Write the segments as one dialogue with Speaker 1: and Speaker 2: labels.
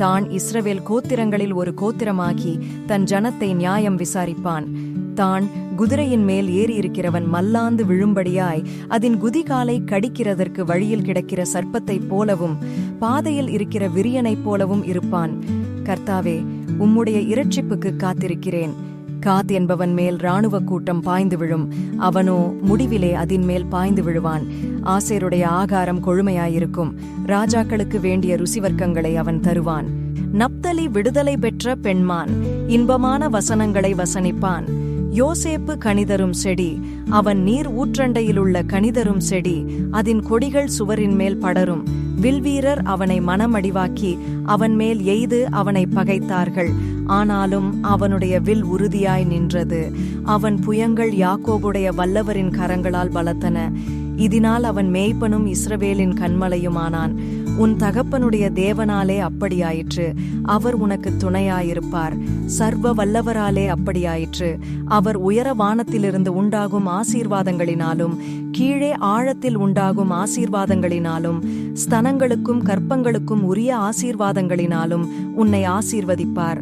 Speaker 1: தான் இஸ்ரவேல் கோத்திரங்களில் ஒரு கோத்திரமாகி தன் ஜனத்தை நியாயம் விசாரிப்பான். தான் குதிரையின் மேல் ஏறியிருக்கிறவன் மல்லாந்து விழும்படியாய் அதன் குதிகாலை கடிக்கிறதற்கு வழியில் கிடக்கிற சர்ப்பத்தைப் போலவும் பாதையில் இருக்கிற விரியனைப் போலவும் இருப்பான். கர்த்தாவே, உம்முடைய இரட்சிப்புக்கு காத்திருக்கிறேன். காத் என்பவன் மேல் இராணுவ கூட்டம் பாய்ந்து விழும், அவனோ முடிவிலே அதின் மேல் பாய்ந்து விழுவான். ஆசேருடைய ஆகாரம் கொழுமையாயிருக்கும், ராஜாக்களுக்கு வேண்டிய ருசிவர்க்கங்களை அவன் தருவான். நப்தலி விடுதலை பெற்ற பெண்மான், இன்பமான வசனங்களை வசனிப்பான். யோசேப்பு கனிதரும் செடி, அவன் நீர் ஊற்றண்டையிலுள்ள கனிதரும் செடி, அதன் கொடிகள் சுவரின் மேல் படரும். வில்வீரர் அவனை மனமடிவாக்கி அவன் மேல் எய்து அவனை பகைத்தார்கள். ஆனாலும் அவனுடைய வில் உறுதியாய் நின்றது. அவன் புயங்கள் யாக்கோபுடைய வல்லவரின் கரங்களால் பலத்தன. இதனால் அவன் மேய்ப்பனும் இஸ்ரவேலின் கண்மலையுமானான். உன் தகப்பனுடைய தேவனாலே அப்படியாயிற்று, அவர் உனக்கு துணையாயிருப்பார். சர்வ வல்லவராலே அப்படியாயிற்று, அவர் உயர வானத்திலிருந்து உண்டாகும் ஆசீர்வாதங்களினாலும் கீழே ஆழத்தில் உண்டாகும் ஆசீர்வாதங்களினாலும் ஸ்தனங்களுக்கும் கற்பங்களுக்கும் உரிய ஆசீர்வாதங்களினாலும் உன்னை ஆசீர்வதிப்பார்.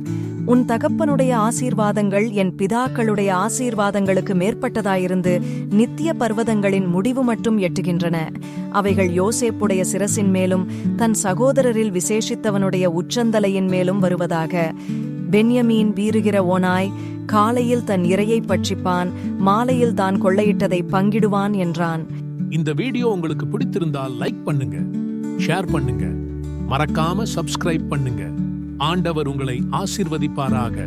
Speaker 1: உன் தகப்பனுடைய ஆசீர்வாதங்கள் என் பிதாக்களுடைய ஆசீர்வாதங்களுக்கு மேற்பட்டதாயிருந்து நித்திய பர்வதங்களின் முடிவு மட்டும் எட்டுகின்றன. அவைகள் யோசேப்புடைய சிரசின் மேலும் தன் சகோதரரில் விசேஷித்தவனுடைய உச்சந்தலையின் மேலும் வருவதாக. பென்யமீன் வீறுகிற ஓனாய் காலையில் தன் இரையை பட்சிப்பான், மாலையில் தான் கொள்ளையிட்டதை பங்கிடுவான் என்றான்.
Speaker 2: இந்த வீடியோ உங்களுக்கு பிடித்திருந்தால் லைக் பண்ணுங்க, ஷேர் பண்ணுங்க, மறக்காம சப்ஸ்கிரைப் பண்ணுங்க. ஆண்டவர் உங்களை ஆசீர்வதிப்பாராக.